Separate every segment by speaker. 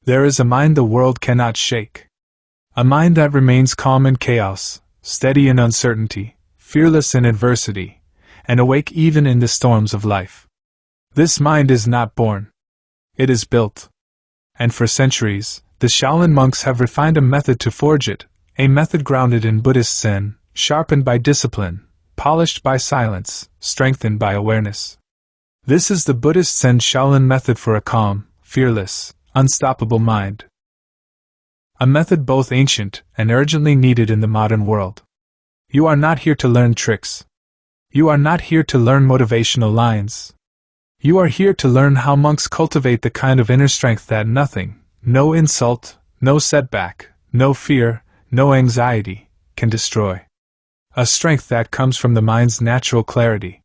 Speaker 1: There is a mind the world cannot shake. A mind that remains calm in chaos, steady in uncertainty, fearless in adversity, and awake even in the storms of life. This mind is not born. It is built. And for centuries, the Shaolin monks have refined a method to forge it, a method grounded in Buddhist Zen, sharpened by discipline, polished by silence, strengthened by awareness. This is the Buddhist Zen Shaolin method for a calm, fearless, unstoppable mind. A method both ancient and urgently needed in the modern world. You are not here to learn tricks. You are not here to learn motivational lines. You are here to learn how monks cultivate the kind of inner strength that nothing, no insult, no setback, no fear, no anxiety, can destroy. A strength that comes from the mind's natural clarity.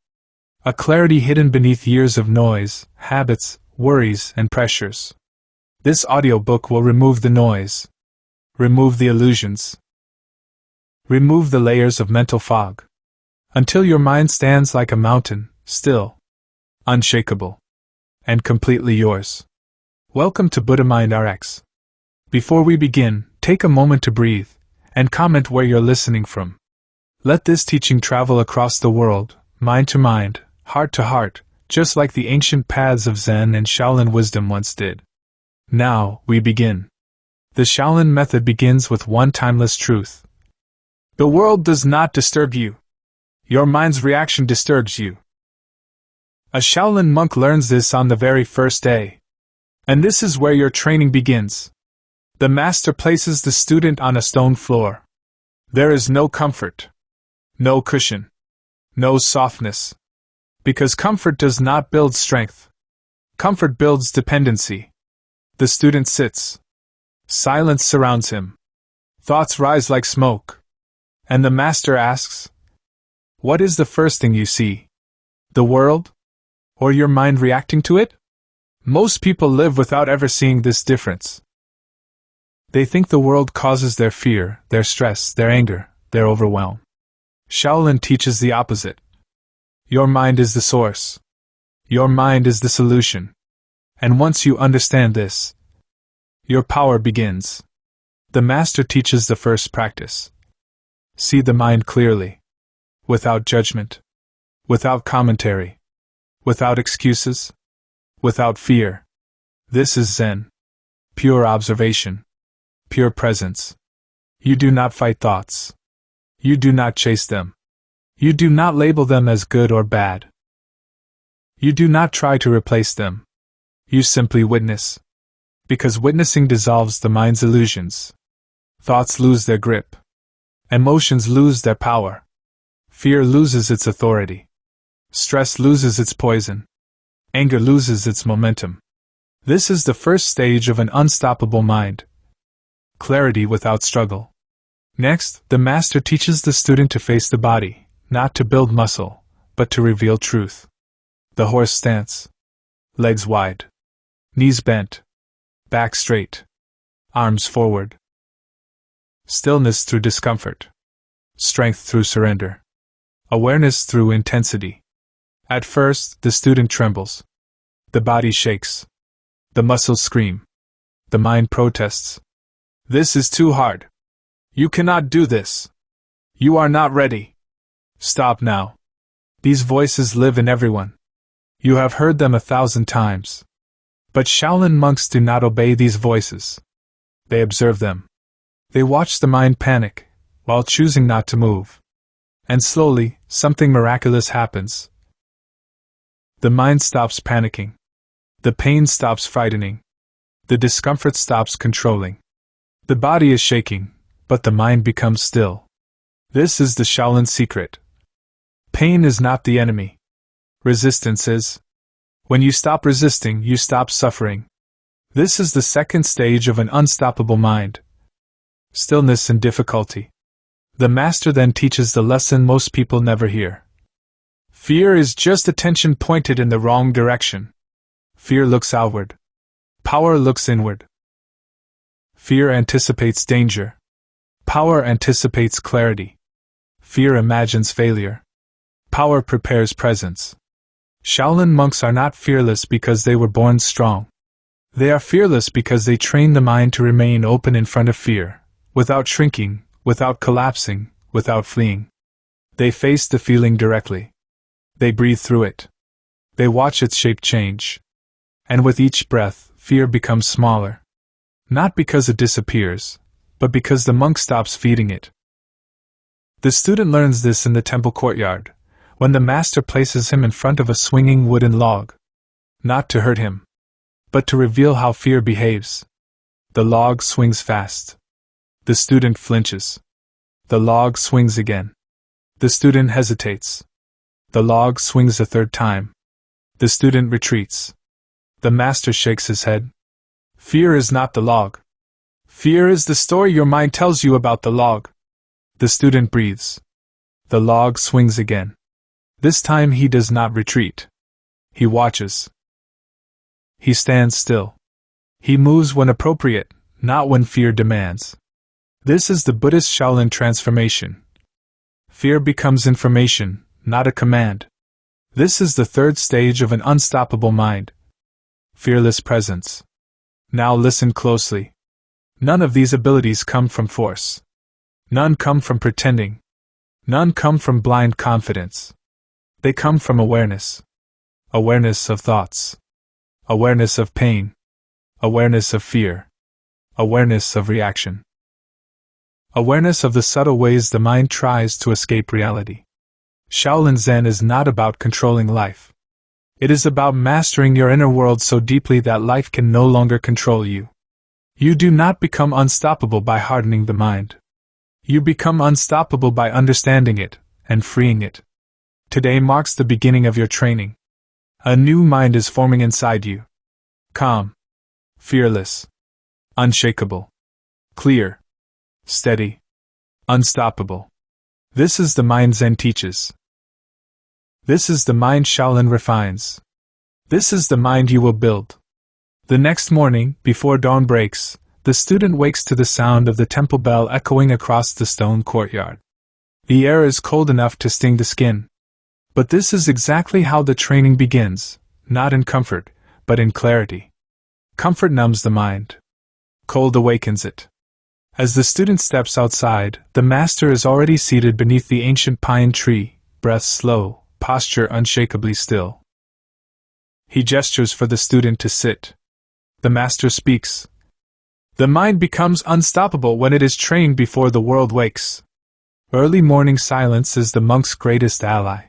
Speaker 1: A clarity hidden beneath years of noise, habits, worries, and pressures. This audiobook will remove the noise. Remove the illusions. Remove the layers of mental fog. Until your mind stands like a mountain, still, unshakable, and completely yours. Welcome to Buddha Mind RX. Before we begin, take a moment to breathe, and comment where you're listening from. Let this teaching travel across the world, mind to mind, heart to heart, just like the ancient paths of Zen and Shaolin wisdom once did. Now, we begin. The Shaolin method begins with one timeless truth. The world does not disturb you. Your mind's reaction disturbs you. A Shaolin monk learns this on the very first day. And this is where your training begins. The master places the student on a stone floor. There is no comfort. No cushion. No softness. Because comfort does not build strength. Comfort builds dependency. The student sits. Silence surrounds him. Thoughts rise like smoke. And the master asks, "What is the first thing you see? The world? Or your mind reacting to it?" Most people live without ever seeing this difference. They think the world causes their fear, their stress, their anger, their overwhelm. Shaolin teaches the opposite. Your mind is the source. Your mind is the solution. And once you understand this, your power begins. The master teaches the first practice. See the mind clearly. Without judgment. Without commentary. Without excuses. Without fear. This is Zen. Pure observation. Pure presence. You do not fight thoughts. You do not chase them. You do not label them as good or bad. You do not try to replace them. You simply witness. Because witnessing dissolves the mind's illusions. Thoughts lose their grip. Emotions lose their power. Fear loses its authority. Stress loses its poison. Anger loses its momentum. This is the first stage of an unstoppable mind. Clarity without struggle. Next, the master teaches the student to face the body, not to build muscle, but to reveal truth. The horse stance. Legs wide. Knees bent. Back straight. Arms forward. Stillness through discomfort. Strength through surrender. Awareness through intensity. At first, the student trembles. The body shakes. The muscles scream. The mind protests. This is too hard. You cannot do this. You are not ready. Stop now. These voices live in everyone. You have heard them 1,000 times. But Shaolin monks do not obey these voices. They observe them. They watch the mind panic, while choosing not to move. And slowly, something miraculous happens. The mind stops panicking. The pain stops frightening. The discomfort stops controlling. The body is shaking, but the mind becomes still. This is the Shaolin secret. Pain is not the enemy. Resistance is. When you stop resisting, you stop suffering. This is the second stage of an unstoppable mind. Stillness and difficulty. The master then teaches the lesson most people never hear. Fear is just attention pointed in the wrong direction. Fear looks outward. Power looks inward. Fear anticipates danger. Power anticipates clarity. Fear imagines failure. Power prepares presence. Shaolin monks are not fearless because they were born strong. They are fearless because they train the mind to remain open in front of fear, without shrinking, without collapsing, without fleeing. They face the feeling directly. They breathe through it. They watch its shape change. And with each breath, fear becomes smaller. Not because it disappears, but because the monk stops feeding it. The student learns this in the temple courtyard, when the master places him in front of a swinging wooden log. Not to hurt him, but to reveal how fear behaves. The log swings fast. The student flinches. The log swings again. The student hesitates. The log swings a third time. The student retreats. The master shakes his head. Fear is not the log. Fear is the story your mind tells you about the log. The student breathes. The log swings again. This time he does not retreat. He watches. He stands still. He moves when appropriate, not when fear demands. This is the Buddhist Shaolin transformation. Fear becomes information, not a command. This is the third stage of an unstoppable mind. Fearless presence. Now listen closely. None of these abilities come from force. None come from pretending. None come from blind confidence. They come from awareness. Awareness of thoughts. Awareness of pain. Awareness of fear. Awareness of reaction. Awareness of the subtle ways the mind tries to escape reality. Shaolin Zen is not about controlling life. It is about mastering your inner world so deeply that life can no longer control you. You do not become unstoppable by hardening the mind. You become unstoppable by understanding it and freeing it. Today marks the beginning of your training. A new mind is forming inside you. Calm, fearless, unshakable, clear, steady, unstoppable. This is the mind Zen teaches. This is the mind Shaolin refines. This is the mind you will build. The next morning, before dawn breaks, the student wakes to the sound of the temple bell echoing across the stone courtyard. The air is cold enough to sting the skin. But this is exactly how the training begins, not in comfort, but in clarity. Comfort numbs the mind. Cold awakens it. As the student steps outside, the master is already seated beneath the ancient pine tree, breath slow, posture unshakably still. He gestures for the student to sit. The master speaks. The mind becomes unstoppable when it is trained before the world wakes. Early morning silence is the monk's greatest ally.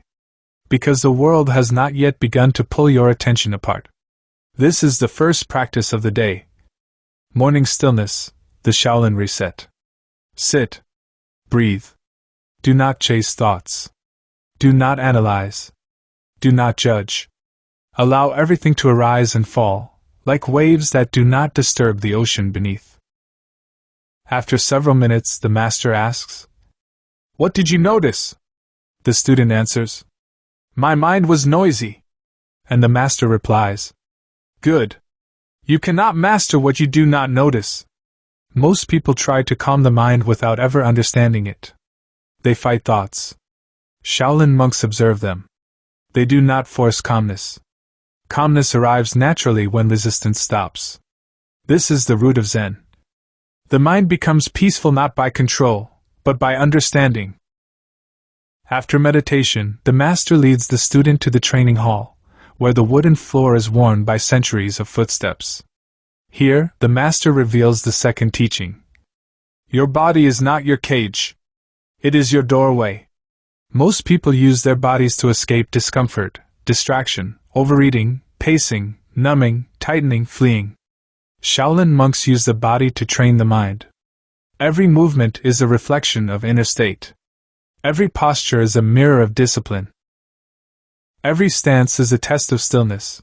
Speaker 1: Because the world has not yet begun to pull your attention apart. This is the first practice of the day. Morning stillness, the Shaolin reset. Sit. Breathe. Do not chase thoughts. Do not analyze. Do not judge. Allow everything to arise and fall, like waves that do not disturb the ocean beneath. After several minutes, the master asks, "What did you notice?" The student answers, "My mind was noisy." And the master replies, "Good. You cannot master what you do not notice." Most people try to calm the mind without ever understanding it. They fight thoughts. Shaolin monks observe them. They do not force calmness. Calmness arrives naturally when resistance stops. This is the root of Zen. The mind becomes peaceful not by control, but by understanding. After meditation, the master leads the student to the training hall, where the wooden floor is worn by centuries of footsteps. Here, the master reveals the second teaching. Your body is not your cage. It is your doorway. Most people use their bodies to escape discomfort, distraction, overeating, pacing, numbing, tightening, fleeing. Shaolin monks use the body to train the mind. Every movement is a reflection of inner state. Every posture is a mirror of discipline. Every stance is a test of stillness.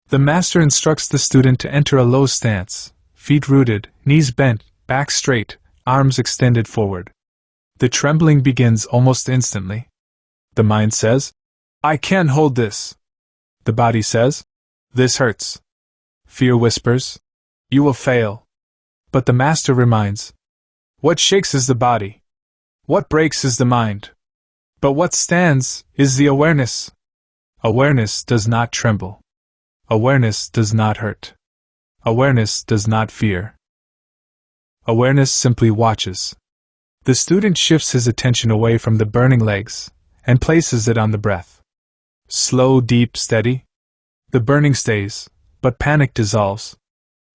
Speaker 1: The master instructs the student to enter a low stance, feet rooted, knees bent, back straight, arms extended forward. The trembling begins almost instantly. The mind says, "I can't hold this." The body says, "This hurts." Fear whispers, "You will fail." But the master reminds, "What shakes is the body. What breaks is the mind. But what stands is the awareness." Awareness does not tremble. Awareness does not hurt. Awareness does not fear. Awareness simply watches. The student shifts his attention away from the burning legs and places it on the breath. Slow, deep, steady. The burning stays, but panic dissolves.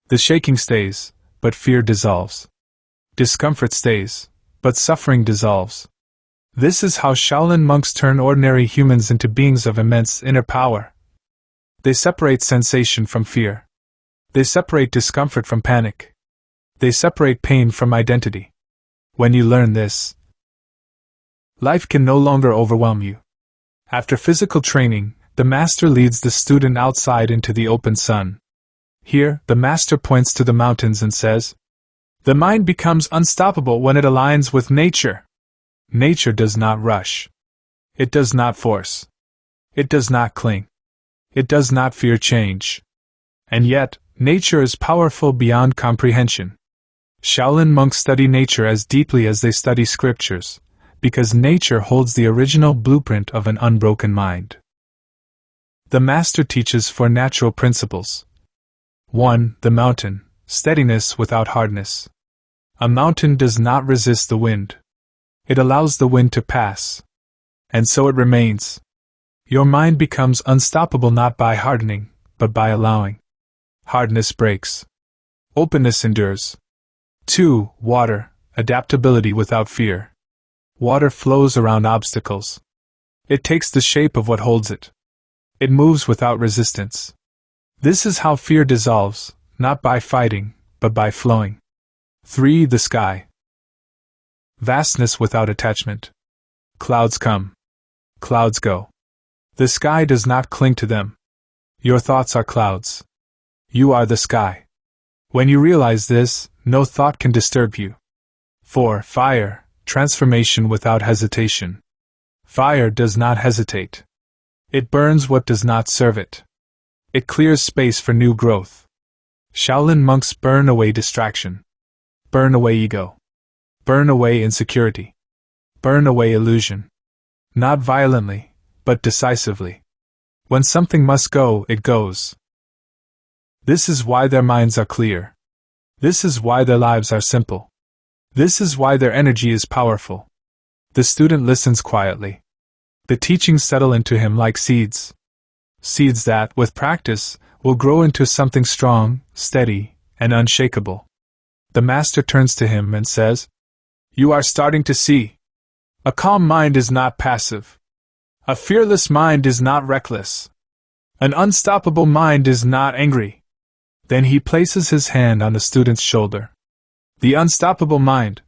Speaker 1: The shaking stays, but fear dissolves. Discomfort stays, but suffering dissolves. This is how Shaolin monks turn ordinary humans into beings of immense inner power. They separate sensation from fear. They separate discomfort from panic. They separate pain from identity. When you learn this, life can no longer overwhelm you. After physical training, the master leads the student outside into the open sun. Here, the master points to the mountains and says, "The mind becomes unstoppable when it aligns with nature. Nature does not rush. It does not force. It does not cling. It does not fear change. And yet, nature is powerful beyond comprehension." Shaolin monks study nature as deeply as they study scriptures, because nature holds the original blueprint of an unbroken mind. The master teaches four natural principles. 1. The mountain, steadiness without hardness. A mountain does not resist the wind. It allows the wind to pass. And so it remains. Your mind becomes unstoppable not by hardening, but by allowing. Hardness breaks. Openness endures. 2. Water, adaptability without fear. Water flows around obstacles. It takes the shape of what holds it. It moves without resistance. This is how fear dissolves, not by fighting, but by flowing. 3. The sky. Vastness without attachment. Clouds come. Clouds go. The sky does not cling to them. Your thoughts are clouds. You are the sky. When you realize this, no thought can disturb you. 4. Fire, transformation without hesitation. Fire does not hesitate. It burns what does not serve it. It clears space for new growth. Shaolin monks burn away distraction. Burn away ego. Burn away insecurity. Burn away illusion. Not violently, but decisively. When something must go, it goes. This is why their minds are clear. This is why their lives are simple. This is why their energy is powerful. The student listens quietly. The teachings settle into him like seeds. Seeds that, with practice, will grow into something strong, steady, and unshakable. The master turns to him and says, "You are starting to see. A calm mind is not passive. A fearless mind is not reckless. An unstoppable mind is not angry." Then he places his hand on the student's shoulder. The unstoppable mind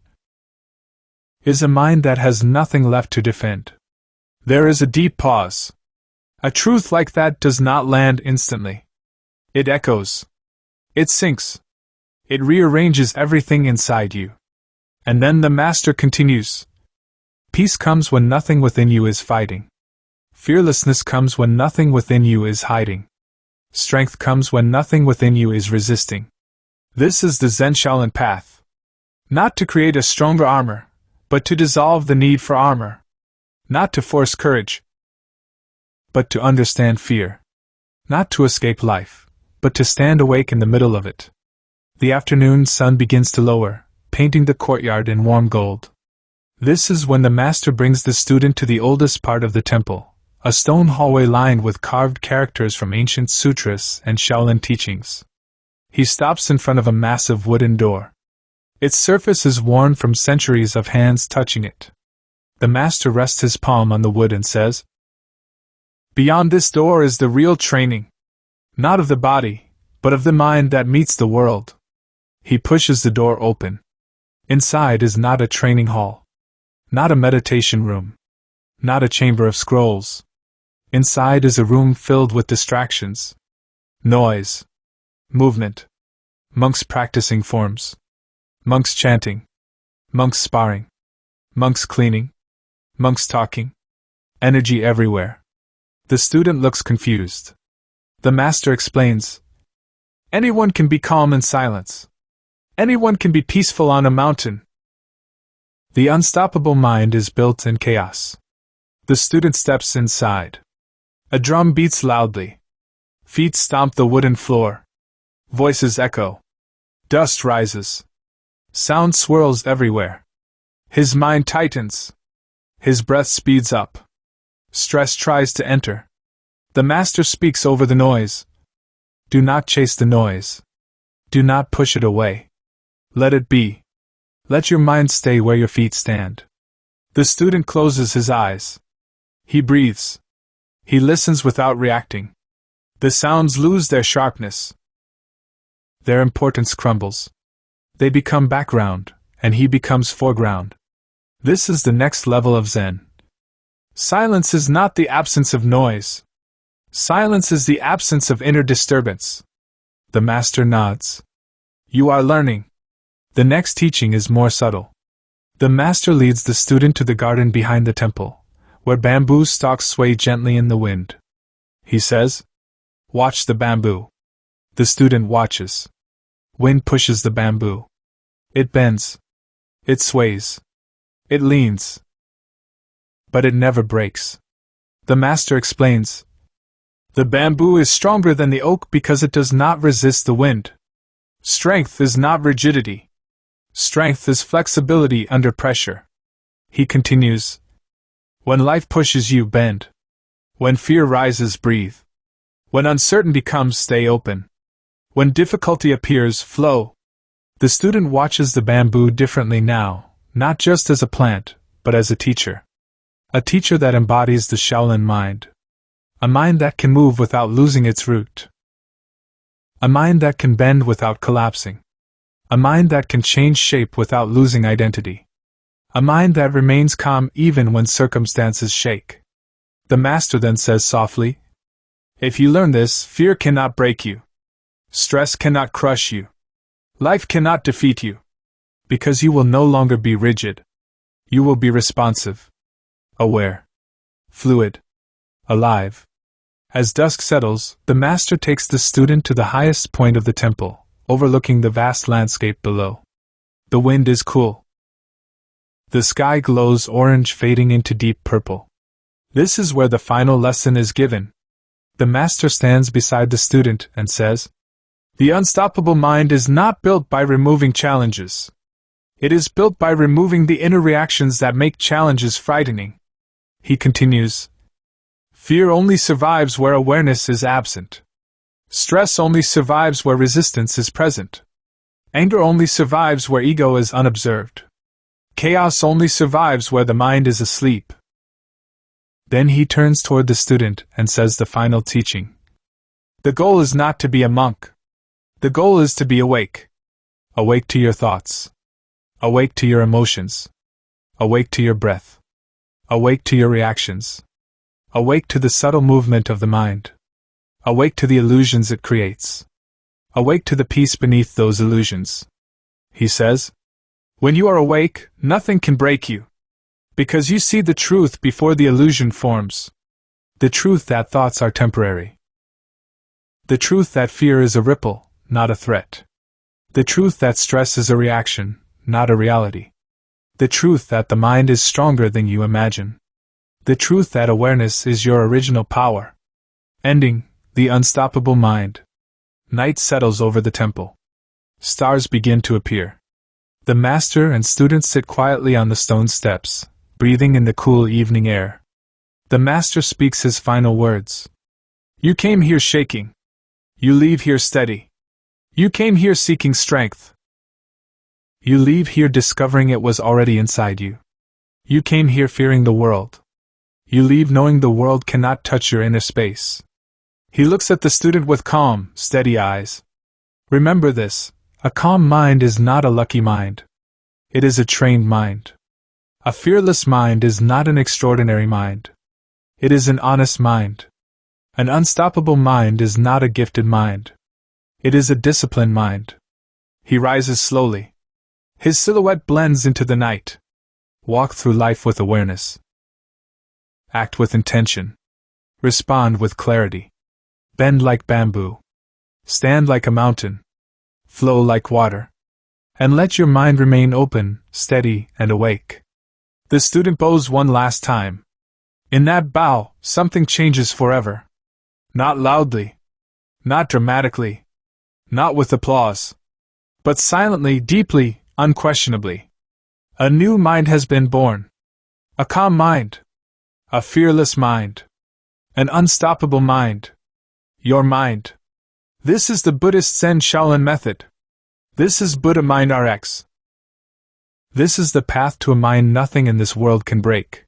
Speaker 1: is a mind that has nothing left to defend. There is a deep pause. A truth like that does not land instantly. It echoes. It sinks. It rearranges everything inside you. And then the master continues. Peace comes when nothing within you is fighting. Fearlessness comes when nothing within you is hiding. Strength comes when nothing within you is resisting. This is the Zen Shaolin path. Not to create a stronger armor, but to dissolve the need for armor. Not to force courage, but to understand fear. Not to escape life, but to stand awake in the middle of it. The afternoon sun begins to lower, painting the courtyard in warm gold. This is when the master brings the student to the oldest part of the temple, a stone hallway lined with carved characters from ancient sutras and Shaolin teachings. He stops in front of a massive wooden door. Its surface is worn from centuries of hands touching it. The master rests his palm on the wood and says, "Beyond this door is the real training. Not of the body, but of the mind that meets the world." He pushes the door open. Inside is not a training hall. Not a meditation room. Not a chamber of scrolls. Inside is a room filled with distractions. Noise. Movement. Monks practicing forms. Monks chanting. Monks sparring. Monks cleaning. Monks talking. Energy everywhere. The student looks confused. The master explains. Anyone can be calm in silence. Anyone can be peaceful on a mountain. The unstoppable mind is built in chaos. The student steps inside. A drum beats loudly. Feet stomp the wooden floor. Voices echo. Dust rises. Sound swirls everywhere. His mind tightens. His breath speeds up. Stress tries to enter. The master speaks over the noise. Do not chase the noise. Do not push it away. Let it be. Let your mind stay where your feet stand. The student closes his eyes. He breathes. He listens without reacting. The sounds lose their sharpness. Their importance crumbles. They become background, and he becomes foreground. This is the next level of Zen. Silence is not the absence of noise. Silence is the absence of inner disturbance. The master nods. You are learning. The next teaching is more subtle. The master leads the student to the garden behind the temple, where bamboo stalks sway gently in the wind. He says, "Watch the bamboo." The student watches. Wind pushes the bamboo. It bends. It sways. It leans. But it never breaks. The master explains, the bamboo is stronger than the oak because it does not resist the wind. Strength is not rigidity. Strength is flexibility under pressure. He continues, when life pushes you, bend. When fear rises, breathe. When uncertainty comes, stay open. When difficulty appears, flow. The student watches the bamboo differently now, not just as a plant, but as a teacher. A teacher that embodies the Shaolin mind. A mind that can move without losing its root. A mind that can bend without collapsing. A mind that can change shape without losing identity. A mind that remains calm even when circumstances shake. The master then says softly, if you learn this, fear cannot break you. Stress cannot crush you. Life cannot defeat you. Because you will no longer be rigid. You will be responsive. Aware. Fluid. Alive. As dusk settles, the master takes the student to the highest point of the temple, overlooking the vast landscape below. The wind is cool. The sky glows orange, fading into deep purple. This is where the final lesson is given. The master stands beside the student and says, the unstoppable mind is not built by removing challenges. It is built by removing the inner reactions that make challenges frightening. He continues, fear only survives where awareness is absent. Stress only survives where resistance is present. Anger only survives where ego is unobserved. Chaos only survives where the mind is asleep. Then he turns toward the student and says the final teaching. The goal is not to be a monk. The goal is to be awake. Awake to your thoughts. Awake to your emotions. Awake to your breath. Awake to your reactions. Awake to the subtle movement of the mind. Awake to the illusions it creates. Awake to the peace beneath those illusions. He says, when you are awake, nothing can break you. Because you see the truth before the illusion forms. The truth that thoughts are temporary. The truth that fear is a ripple, not a threat. The truth that stress is a reaction, not a reality. The truth that the mind is stronger than you imagine. The truth that awareness is your original power. Ending, the unstoppable mind. Night settles over the temple. Stars begin to appear. The master and students sit quietly on the stone steps, breathing in the cool evening air. The master speaks his final words. You came here shaking. You leave here steady. You came here seeking strength. You leave here discovering it was already inside you. You came here fearing the world. You leave knowing the world cannot touch your inner space. He looks at the student with calm, steady eyes. Remember this, a calm mind is not a lucky mind. It is a trained mind. A fearless mind is not an extraordinary mind. It is an honest mind. An unstoppable mind is not a gifted mind. It is a disciplined mind. He rises slowly. His silhouette blends into the night. Walk through life with awareness. Act with intention. Respond with clarity. Bend like bamboo. Stand like a mountain. Flow like water. And let your mind remain open, steady, and awake. The student bows one last time. In that bow, something changes forever. Not loudly. Not dramatically. Not with applause, but silently, deeply, unquestionably. A new mind has been born. A calm mind. A fearless mind. An unstoppable mind. Your mind. This is the Buddhist Zen Shaolin method. This is Buddha Mind RX. This is the path to a mind nothing in this world can break.